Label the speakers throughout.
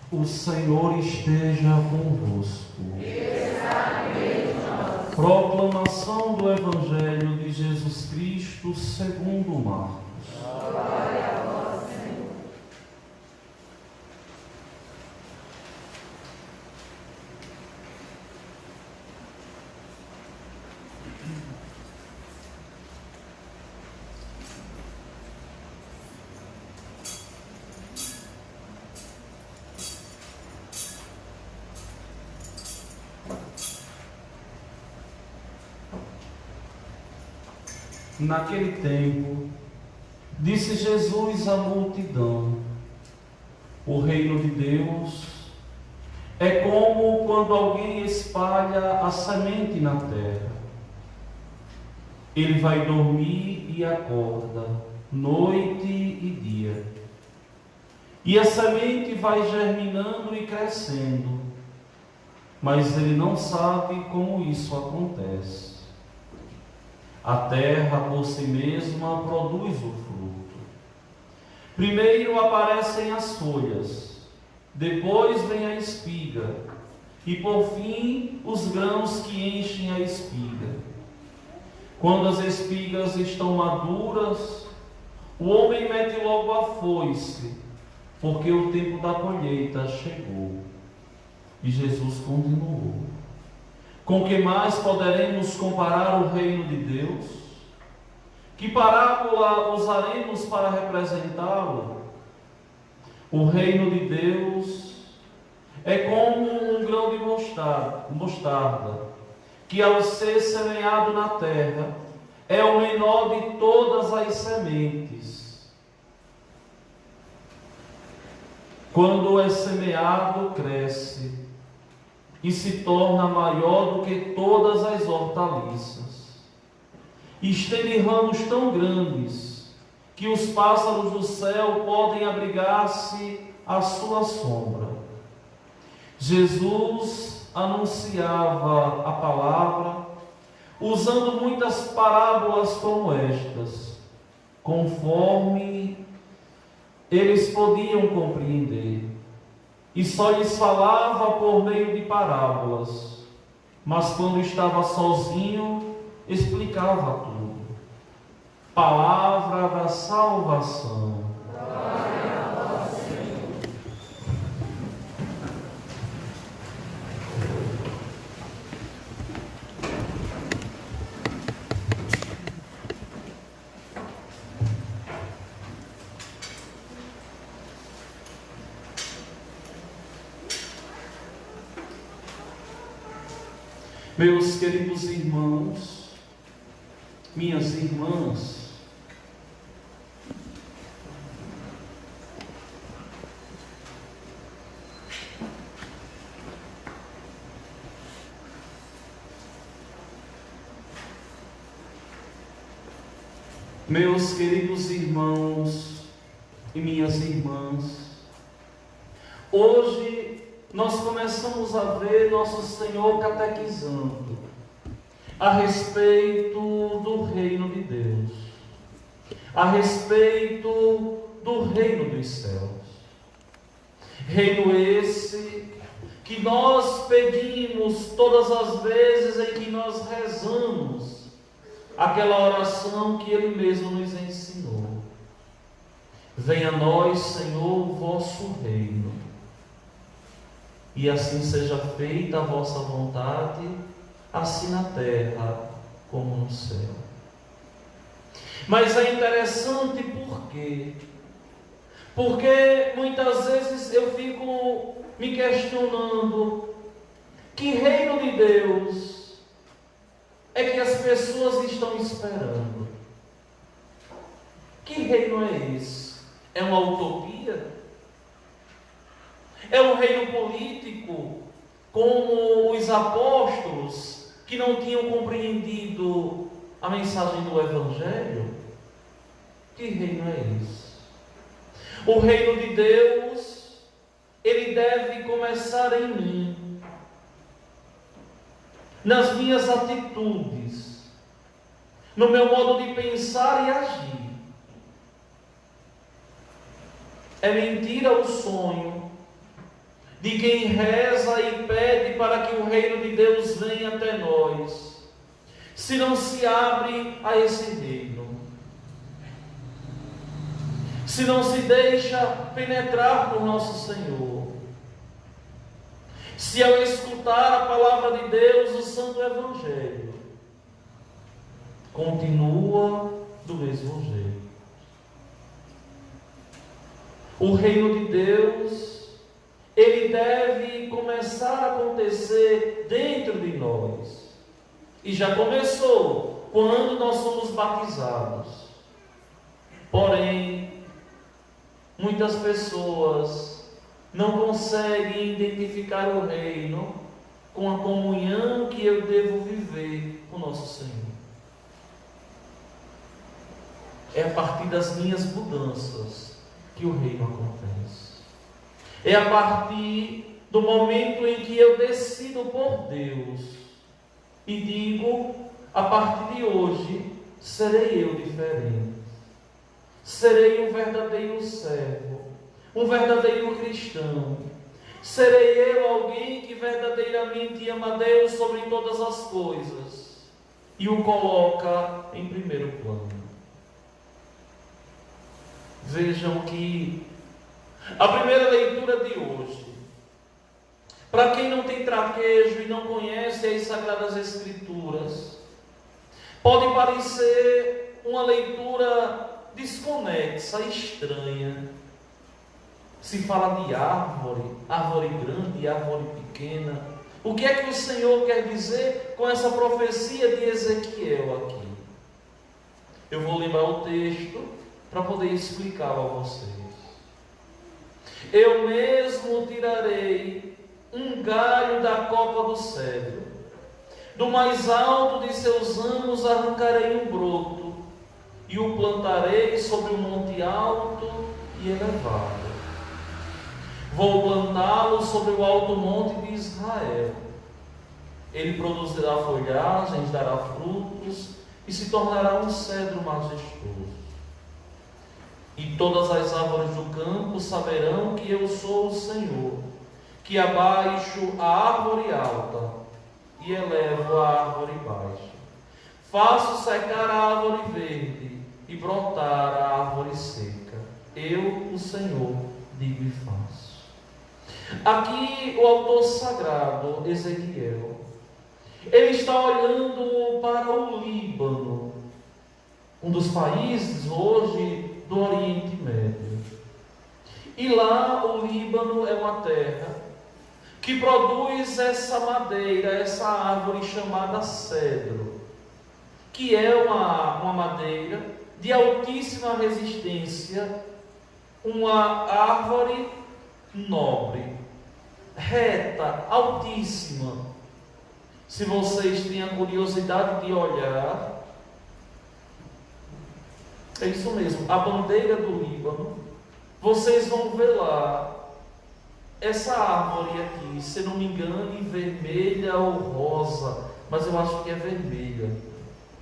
Speaker 1: O Senhor esteja convosco. Proclamação do Evangelho de Jesus Cristo segundo Marcos.
Speaker 2: Glória a vós, Senhor.
Speaker 1: Naquele tempo, disse Jesus à multidão: o reino de Deus é como quando alguém espalha a semente na terra. Ele vai dormir e acorda, noite e dia. E a semente vai germinando e crescendo, mas ele não sabe como isso acontece. A terra por si mesma produz o fruto. Primeiro aparecem as folhas, depois vem a espiga, e por fim os grãos que enchem a espiga. Quando as espigas estão maduras, o homem mete logo a foice, porque o tempo da colheita chegou. E Jesus continuou: com que mais poderemos comparar o reino de Deus? Que parábola usaremos para representá-lo? O reino de Deus é como um grão de mostarda, que ao ser semeado na terra, é o menor de todas as sementes. Quando é semeado, cresce e se torna maior do que todas as hortaliças. Estende ramos tão grandes que os pássaros do céu podem abrigar-se à sua sombra. Jesus anunciava a palavra usando muitas parábolas como estas, conforme eles podiam compreender. E só lhes falava por meio de parábolas, mas quando estava sozinho, explicava tudo. Palavra da salvação.
Speaker 2: Glória a vós, Senhor.
Speaker 1: Meus queridos irmãos, minhas irmãs, meus queridos irmãos e minhas irmãs, hoje nós começamos a ver Nosso Senhor catequizando a respeito do reino de Deus, a respeito do reino dos céus. Reino esse que nós pedimos todas as vezes em que nós rezamos aquela oração que Ele mesmo nos ensinou: venha a nós, Senhor, o vosso reino, e assim seja feita a vossa vontade, assim na terra como no céu. Mas é interessante por quê? Porque muitas vezes eu fico me questionando: que reino de Deus é que as pessoas estão esperando? Que reino é esse? É uma utopia? É um reino político, como os apóstolos que não tinham compreendido a mensagem do Evangelho? Que reino é esse? O reino de Deus, ele deve começar em mim, nas minhas atitudes, no meu modo de pensar e agir. É mentira o sonho de quem reza e pede para que o reino de Deus venha até nós, se não se abre a esse reino, se não se deixa penetrar por nosso Senhor, se ao escutar a palavra de Deus, o Santo Evangelho, continua do mesmo jeito. O reino de Deus, ele deve começar a acontecer dentro de nós. E já começou quando nós somos batizados. Porém, muitas pessoas não conseguem identificar o reino com a comunhão que eu devo viver com nosso Senhor. É a partir das minhas mudanças que o reino acontece. É a partir do momento em que eu decido por Deus e digo, a partir de hoje, serei eu diferente. Serei um verdadeiro servo, um verdadeiro cristão. Serei eu alguém que verdadeiramente ama a Deus sobre todas as coisas e o coloca em primeiro plano. Vejam que a primeira leitura de hoje, para quem não tem traquejo e não conhece as Sagradas Escrituras, pode parecer uma leitura desconexa, estranha. Se fala de árvore, árvore grande e árvore pequena. O que é que o Senhor quer dizer com essa profecia de Ezequiel aqui? Eu vou lembrar o texto para poder explicá-lo a vocês. Eu mesmo tirarei um galho da copa do cedro, do mais alto de seus ramos arrancarei um broto, e o plantarei sobre um monte alto e elevado. Vou plantá-lo sobre o alto monte de Israel. Ele produzirá folhagens, dará frutos, e se tornará um cedro majestoso. E todas as árvores do campo saberão que eu sou o Senhor, que abaixo a árvore alta e elevo a árvore baixa. Faço secar a árvore verde e brotar a árvore seca. Eu, o Senhor, digo e faço. Aqui o autor sagrado, Ezequiel, ele está olhando para o Líbano, um dos países hoje do Oriente Médio. E lá o Líbano é uma terra que produz essa madeira, essa árvore chamada cedro, que é uma madeira de altíssima resistência, uma árvore nobre, reta, altíssima. Se vocês têm a curiosidade de olhar, é isso mesmo, a bandeira do Líbano, vocês vão ver lá, essa árvore aqui, se não me engano, vermelha ou rosa, mas eu acho que é vermelha,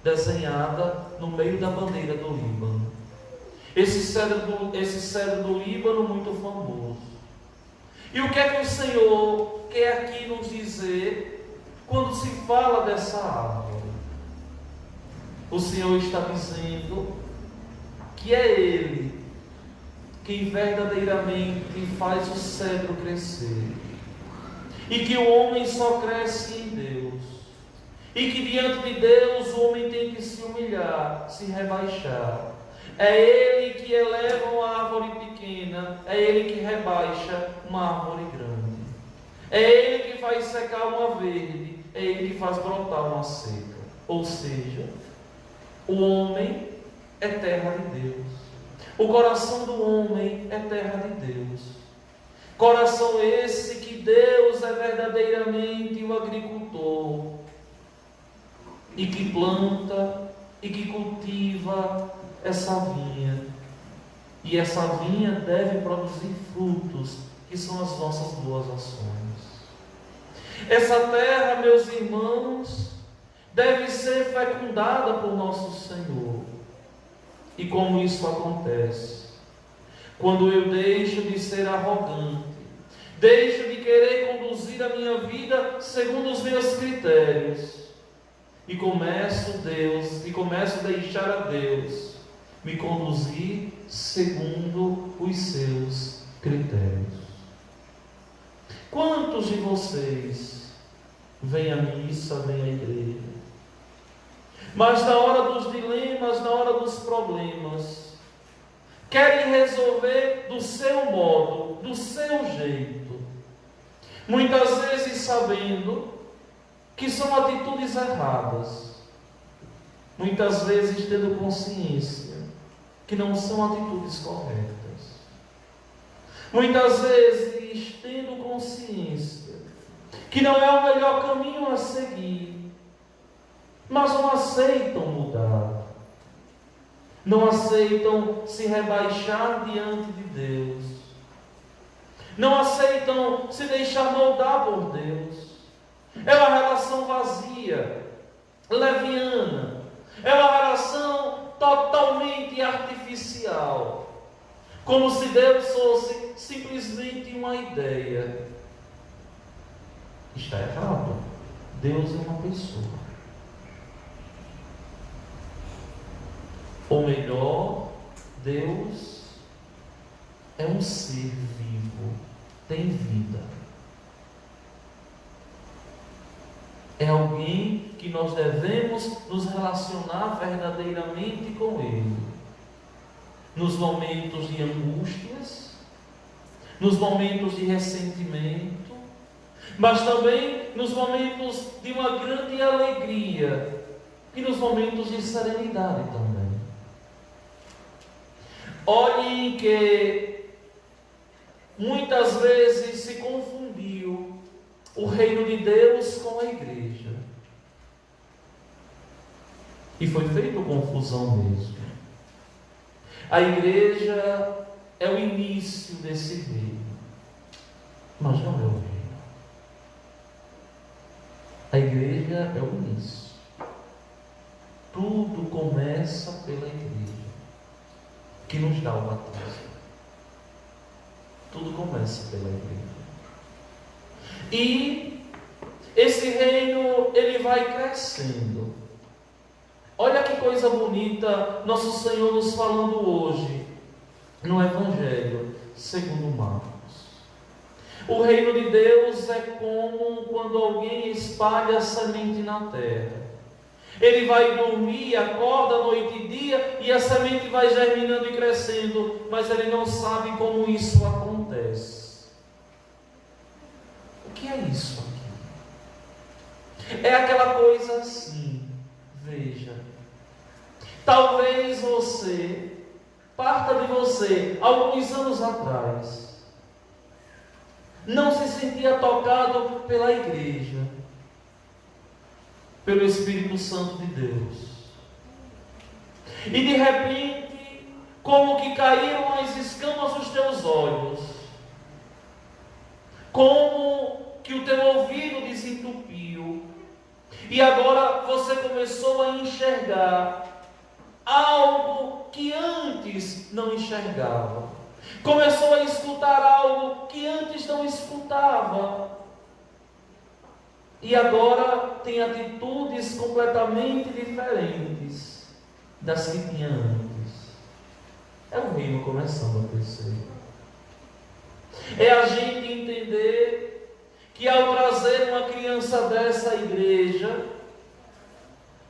Speaker 1: desenhada no meio da bandeira do Líbano. Esse cedro do Líbano muito famoso. E o que é que o Senhor quer aqui nos dizer quando se fala dessa árvore? O Senhor está dizendo que é Ele quem verdadeiramente faz o cedro crescer, e que o homem só cresce em Deus, e que diante de Deus o homem tem que se humilhar, se rebaixar. É Ele que eleva uma árvore pequena, é Ele que rebaixa uma árvore grande, é Ele que faz secar uma verde, é Ele que faz brotar uma seca. Ou seja, o homem é terra de Deus. O coração do homem é terra de Deus. Coração esse que Deus é verdadeiramente o agricultor, e que planta e que cultiva essa vinha. E essa vinha deve produzir frutos, que são as nossas boas ações. Essa terra, meus irmãos, deve ser fecundada por nosso Senhor. E como isso acontece? Quando eu deixo de ser arrogante, Deixo de querer conduzir a minha vida segundo os meus critérios. E começo a deixar a Deus me conduzir segundo os seus critérios. Quantos de vocês vêm à missa, vêm à igreja, mas na hora dos dilemas, na hora dos problemas, querem resolver do seu modo, do seu jeito, muitas vezes sabendo que são atitudes erradas, muitas vezes tendo consciência que não são atitudes corretas, muitas vezes tendo consciência que não é o melhor caminho a seguir, mas não aceitam mudar, não aceitam se rebaixar diante de Deus, não aceitam se deixar moldar por Deus. É uma relação vazia, leviana, é uma relação totalmente artificial, como se Deus fosse simplesmente uma ideia. Está errado. Deus é uma pessoa. Ou melhor, Deus é um ser vivo, tem vida. É alguém que nós devemos nos relacionar verdadeiramente com Ele. Nos momentos de angústias, nos momentos de ressentimento, mas também nos momentos de uma grande alegria e nos momentos de serenidade também. Olhem que muitas vezes se confundiu o reino de Deus com a igreja. E foi feita confusão mesmo. A igreja é o início desse reino, mas não é o reino. A igreja é o início. Tudo começa pela igreja, que nos dá o batismo. Tudo começa pela igreja. E esse reino, ele vai crescendo. Olha que coisa bonita nosso Senhor nos falando hoje no Evangelho segundo Marcos. O reino de Deus é como quando alguém espalha semente na terra. Ele vai dormir, acorda noite e dia, e a semente vai germinando e crescendo, mas ele não sabe como isso acontece. O que é isso aqui? É aquela coisa assim, veja. Talvez parta de você, alguns anos atrás, não se sentia tocado pela igreja, pelo Espírito Santo de Deus. E de repente, como que caíram as escamas dos teus olhos, como que o teu ouvido desentupiu, e agora você começou a enxergar algo que antes não enxergava. Começou a escutar algo que antes não escutava. E agora tem atitudes completamente diferentes das que tinha antes. É o reino começando a crescer. É a gente entender que ao trazer uma criança dessa à igreja,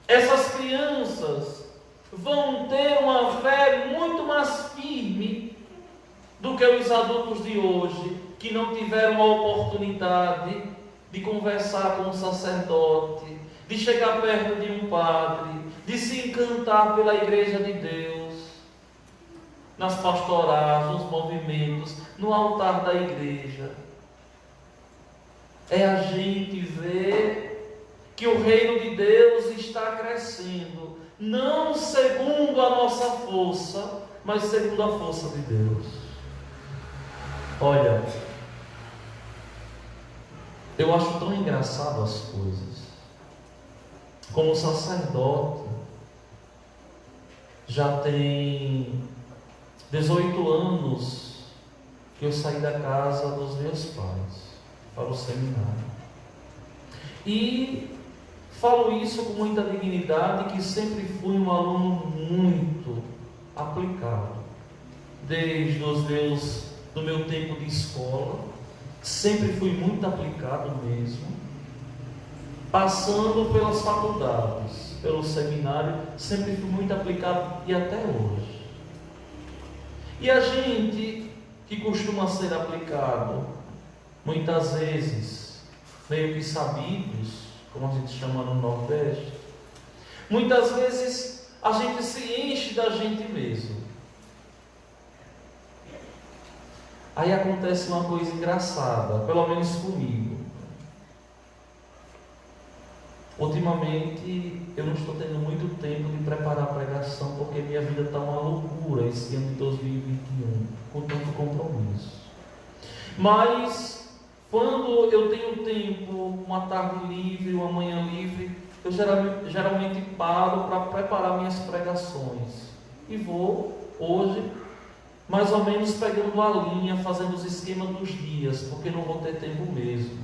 Speaker 1: essas crianças vão ter uma fé muito mais firme do que os adultos de hoje, que não tiveram a oportunidade de conversar com um sacerdote, de chegar perto de um padre, de se encantar pela igreja de Deus, nas pastorais, nos movimentos, no altar da igreja. É a gente ver que o reino de Deus está crescendo, não segundo a nossa força, mas segundo a força de Deus. Olha, eu acho tão engraçado as coisas. Como sacerdote, já tem 18 anos que eu saí da casa dos meus pais para o seminário. E falo isso com muita dignidade, que sempre fui um aluno muito aplicado. Desde do meu tempo de escola, sempre fui muito aplicado mesmo. Passando pelas faculdades, pelo seminário, sempre fui muito aplicado e até hoje. E a gente que costuma ser aplicado, muitas vezes, meio que sabidos, como a gente chama no Nordeste, muitas vezes a gente se enche da gente mesmo. Aí acontece uma coisa engraçada, pelo menos comigo. Ultimamente eu não estou tendo muito tempo de preparar a pregação, porque minha vida está uma loucura esse ano de 2021, com tanto compromisso. Mas quando eu tenho tempo, uma tarde livre, uma manhã livre, eu geralmente paro para preparar minhas pregações. E vou hoje mais ou menos pegando a linha, fazendo os esquemas dos dias, porque não vou ter tempo mesmo.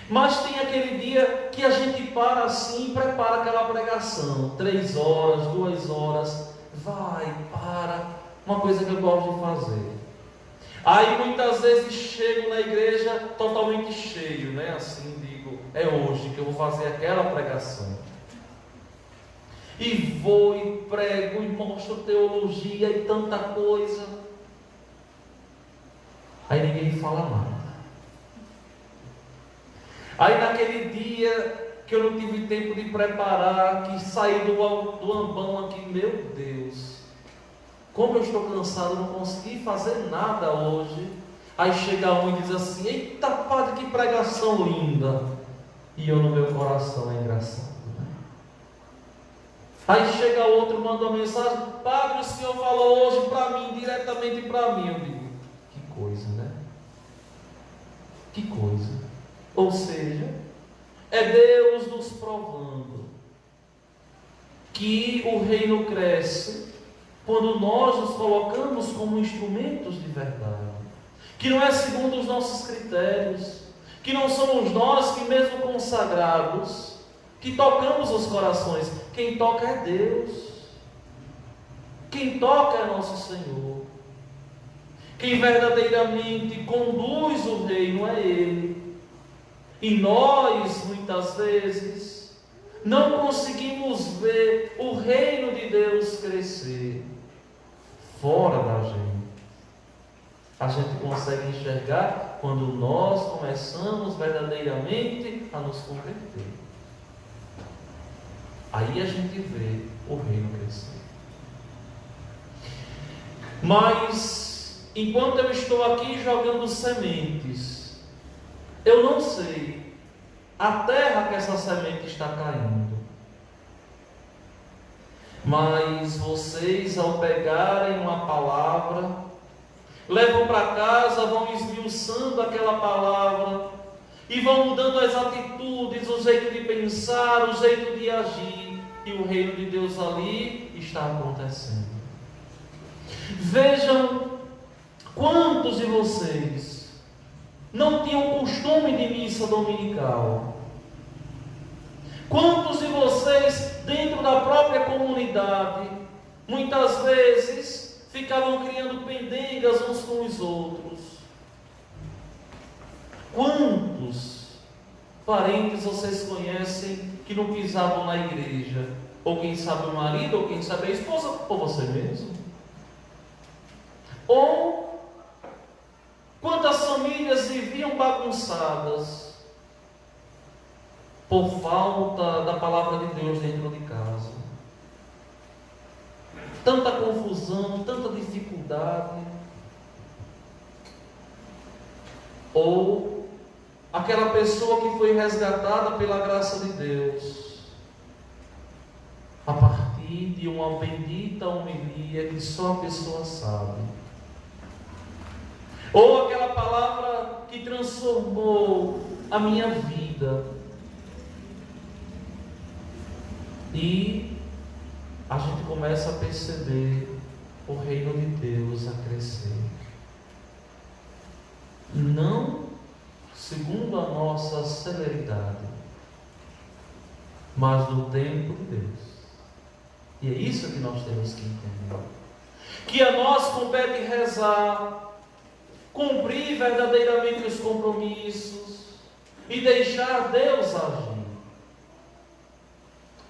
Speaker 1: Mas tem aquele dia que a gente para assim e prepara aquela pregação, 3 horas, 2 horas, vai, para, uma coisa que eu gosto de fazer. Aí muitas vezes chego na igreja totalmente cheio, né? Assim digo, é hoje que eu vou fazer aquela pregação. E vou e prego e mostro teologia e tanta coisa. Aí ninguém fala nada. Aí naquele dia que eu não tive tempo de preparar, que saí do ambão aqui, meu Deus, como eu estou cansado, não consegui fazer nada hoje. Aí chega um e diz assim, eita padre, que pregação linda. E eu no meu coração, é engraçado, né? Aí chega outro, manda uma mensagem, padre, o senhor falou hoje para mim, diretamente para mim. Eu digo, que coisa, né? Que coisa. Ou seja, é Deus nos provando que o reino cresce quando nós nos colocamos como instrumentos de verdade, que não é segundo os nossos critérios, que não somos nós que mesmo consagrados, que tocamos os corações. Quem toca é Deus, quem toca é nosso Senhor, quem verdadeiramente conduz o reino é Ele. E nós, muitas vezes, não conseguimos ver o reino de Deus crescer fora da gente. A gente consegue enxergar quando nós começamos verdadeiramente a nos converter. Aí a gente vê o reino crescer. Mas, enquanto eu estou aqui jogando sementes, eu não sei a terra que essa semente está caindo. Mas vocês, ao pegarem uma palavra, levam para casa, vão esmiuçando aquela palavra e vão mudando as atitudes, o jeito de pensar, o jeito de agir, e o reino de Deus ali está acontecendo. Vejam quantos de vocês não tinham costume de missa dominical. Quantos de vocês, dentro da própria comunidade, muitas vezes ficavam criando pendengas uns com os outros? Quantos parentes vocês conhecem que não pisavam na igreja? Ou quem sabe o marido, ou quem sabe a esposa, ou você mesmo? Ou quantas famílias viviam bagunçadas por falta da palavra de Deus dentro de casa? Tanta confusão, tanta dificuldade. Ou aquela pessoa que foi resgatada pela graça de Deus, a partir de uma bendita homilia que só a pessoa sabe. Ou aquela palavra que transformou a minha vida. E a gente começa a perceber o reino de Deus a crescer. não segundo a nossa celeridade, mas no tempo de Deus. E é isso que nós temos que entender. Que a nós compete rezar, cumprir verdadeiramente os compromissos e deixar Deus agir.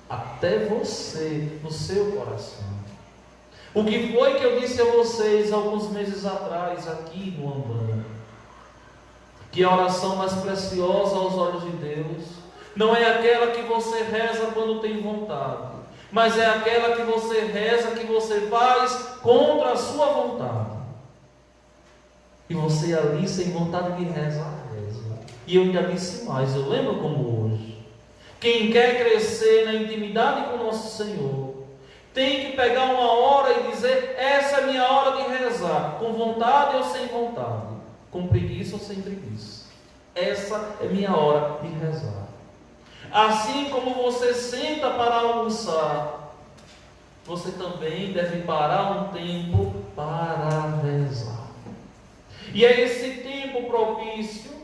Speaker 1: Até você, no seu coração. O que foi que eu disse a vocês alguns meses atrás, aqui no Ambana? Que a oração mais preciosa aos olhos de Deus não é aquela que você reza quando tem vontade, mas é aquela que você reza, que você faz contra a sua vontade. E você ali, sem vontade de rezar, reza. E eu ainda disse mais, eu lembro como hoje. Quem quer crescer na intimidade com nosso Senhor, tem que pegar uma hora e dizer: essa é a minha hora de rezar, com vontade ou sem vontade, com preguiça ou sem preguiça. Essa é minha hora de rezar. Assim como você senta para almoçar, você também deve parar um tempo para rezar. E é esse tempo propício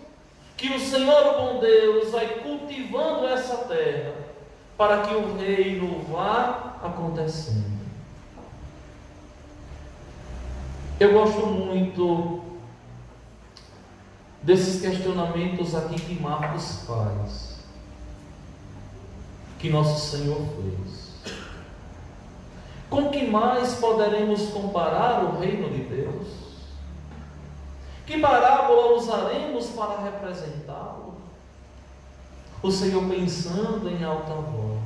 Speaker 1: que o Senhor, o bom Deus, vai cultivando essa terra para que o reino vá acontecendo. Eu gosto muito desses questionamentos aqui que Marcos faz, que nosso Senhor fez. Com que mais poderemos comparar o reino de Deus? Que parábola usaremos para representá-lo? O Senhor pensando em alta voz.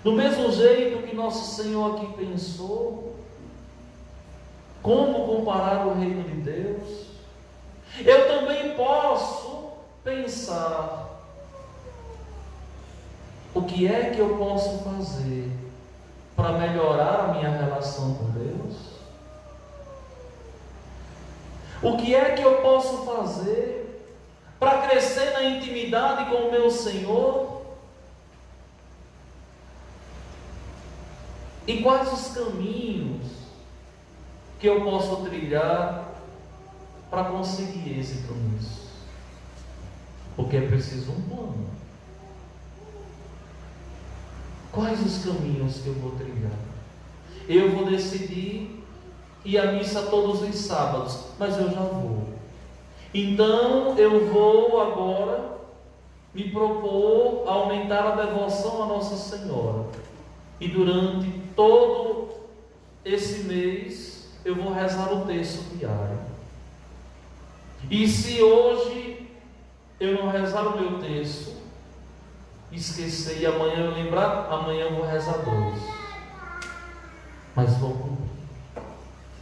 Speaker 1: Do mesmo jeito que nosso Senhor aqui pensou, como comparar o reino de Deus? Eu também posso pensar: o que é que eu posso fazer para melhorar a minha relação com Deus? O que é que eu posso fazer para crescer na intimidade com o meu Senhor? E quais os caminhos que eu posso trilhar para conseguir êxito nisso? Porque é preciso um plano. Quais os caminhos que eu vou trilhar? Eu vou decidir ir à missa todos os sábados, mas eu já vou. Então eu vou agora me propor a aumentar a devoção à Nossa Senhora. E durante todo esse mês eu vou rezar o terço diário. E se hoje eu não rezar o meu terço, esquecer e amanhã eu lembrar, amanhã eu vou rezar 2. Mas vou cumprir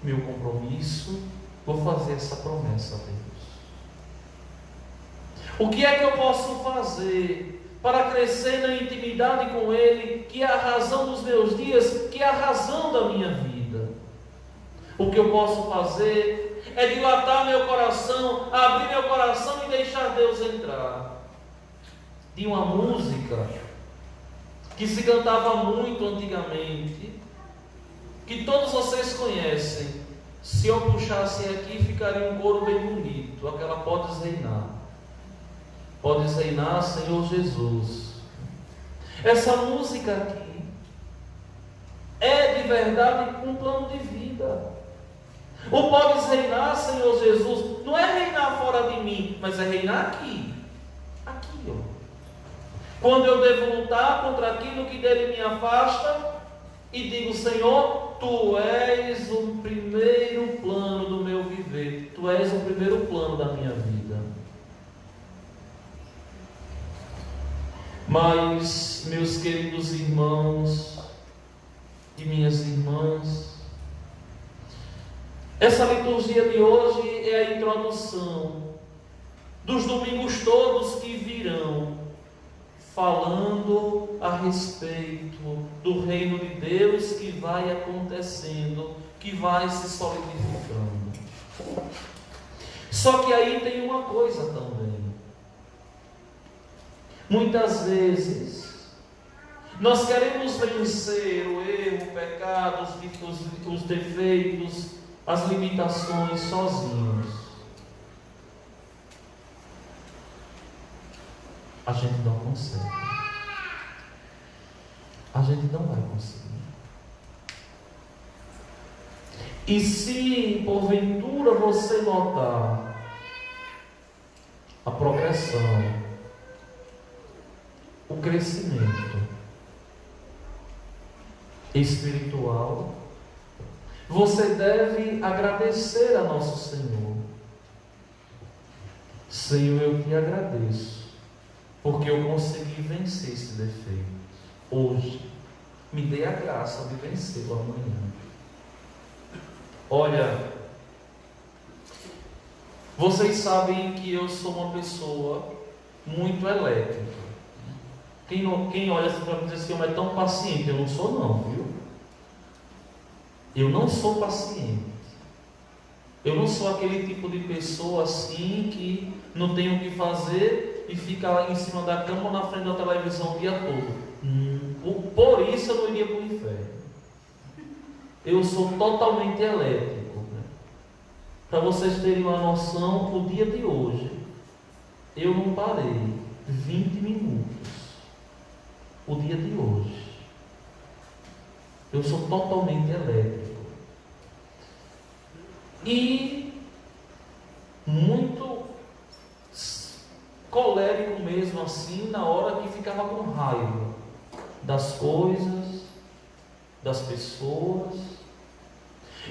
Speaker 1: meu compromisso, vou fazer essa promessa a Deus. O que é que eu posso fazer para crescer na intimidade com Ele, que é a razão dos meus dias, que é a razão da minha vida? O que eu posso fazer é dilatar meu coração, abrir meu coração e deixar Deus entrar. Tinha uma música que se cantava muito antigamente, que todos vocês conhecem. Se eu puxasse aqui, ficaria um coro bem bonito. Aquela podes reinar. Podes reinar, Senhor Jesus. Essa música aqui é de verdade um plano de vida. O podes reinar, Senhor Jesus, não é reinar fora de mim, mas é reinar aqui. Aqui, ó. Quando eu devo lutar contra aquilo que dele me afasta, e digo: Senhor, Tu és o primeiro plano do meu viver. Tu és o primeiro plano da minha vida. Mas, meus queridos irmãos e minhas irmãs, essa liturgia de hoje é a introdução dos domingos todos que virão, falando a respeito do reino de Deus que vai acontecendo, que vai se solidificando. Só que aí tem uma coisa também. Muitas vezes nós queremos vencer o erro, o pecado, os defeitos, as limitações sozinhos. a gente não consegue. A gente não vai conseguir. E se porventura você notar a progressão, o crescimento espiritual, você deve agradecer a nosso Senhor. Senhor, eu te agradeço, porque eu consegui vencer esse defeito. Hoje, me dê a graça de vencê-lo amanhã. Olha, vocês sabem que eu sou uma pessoa muito elétrica. Quem olha assim para mim diz assim, mas é tão paciente. Eu não sou não, viu? Eu não sou paciente. Eu não sou aquele tipo de pessoa assim que não tem o que fazer e fica lá em cima da cama ou na frente da televisão o dia todo. Por isso eu não iria para o inferno. Eu sou totalmente elétrico. Né? Para vocês terem uma noção, o dia de hoje, eu não parei 20 minutos. O dia de hoje. Eu sou totalmente elétrico. E muito colérico mesmo assim, na hora que ficava com raiva das coisas, das pessoas.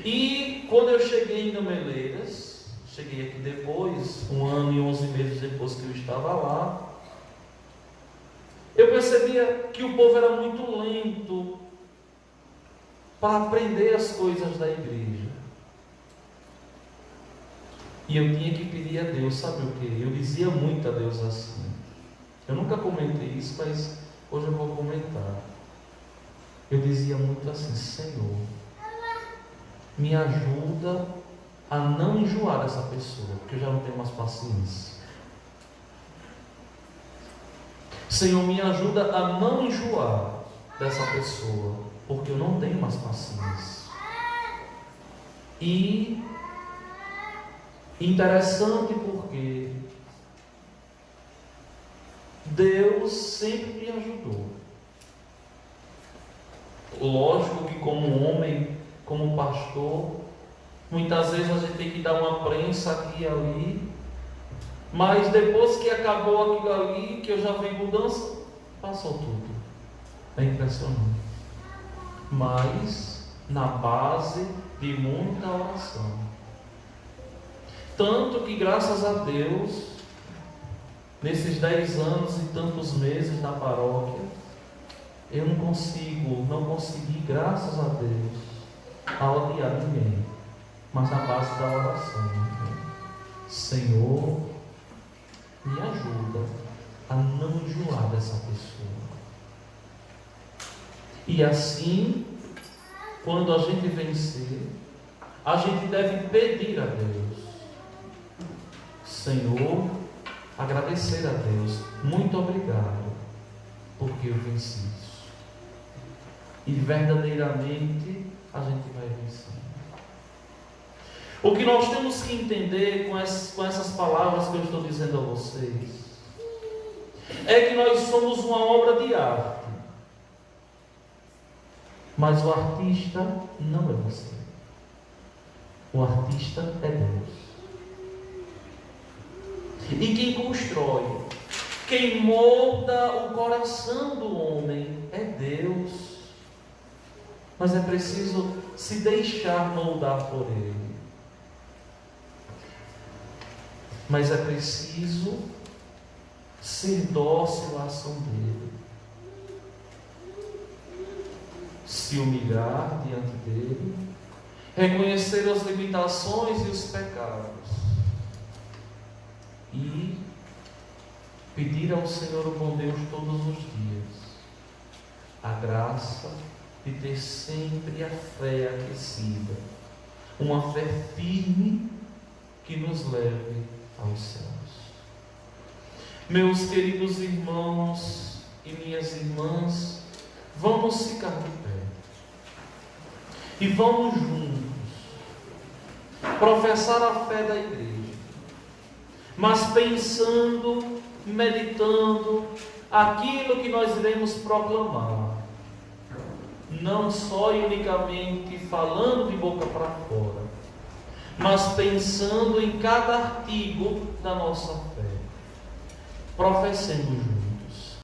Speaker 1: E quando eu cheguei em Gameleiras, cheguei aqui depois, 1 ano e 11 meses depois que eu estava lá, eu percebia que o povo era muito lento para aprender as coisas da igreja. E eu tinha que pedir a Deus, sabe o que? Eu dizia muito a Deus assim. Eu nunca comentei isso, mas hoje eu vou comentar. Eu dizia muito assim: Senhor, me ajuda a não enjoar dessa pessoa, porque eu já não tenho mais paciência. Senhor, me ajuda a não enjoar dessa pessoa, porque eu não tenho mais paciência. E interessante porque Deus sempre me ajudou. Lógico que como homem, como pastor, muitas vezes a gente tem que dar uma prensa aqui e ali, mas depois que acabou aquilo ali, que eu já vi mudança, passou tudo. É impressionante. Mas na base de muita oração. Tanto que graças a Deus, nesses 10 anos e tantos meses na paróquia, eu não consegui, graças a Deus, a odiar ninguém, mas na base da oração. Senhor, me ajuda a não enjoar dessa pessoa. E assim, quando a gente vencer, a gente deve pedir a Deus. Senhor, agradecer a Deus. Muito obrigado, porque eu venci isso. E verdadeiramente a gente vai vencer. O que nós temos que entender com essas palavras que eu estou dizendo a vocês é que nós somos uma obra de arte, mas o artista não é você. O artista é Deus. E quem constrói, quem molda o coração do homem é Deus. Mas é preciso se deixar moldar por Ele. Mas é preciso ser dócil à ação dele. Se humilhar diante dele. Reconhecer as limitações e os pecados. E pedir ao Senhor, o bom Deus, todos os dias a graça de ter sempre a fé aquecida, uma fé firme que nos leve aos céus. Meus queridos irmãos e minhas irmãs, vamos ficar de pé e vamos juntos professar a fé da igreja, mas pensando meditando aquilo que nós iremos proclamar, não só e unicamente falando de boca para fora, mas pensando em cada artigo da nossa fé, professemos juntos.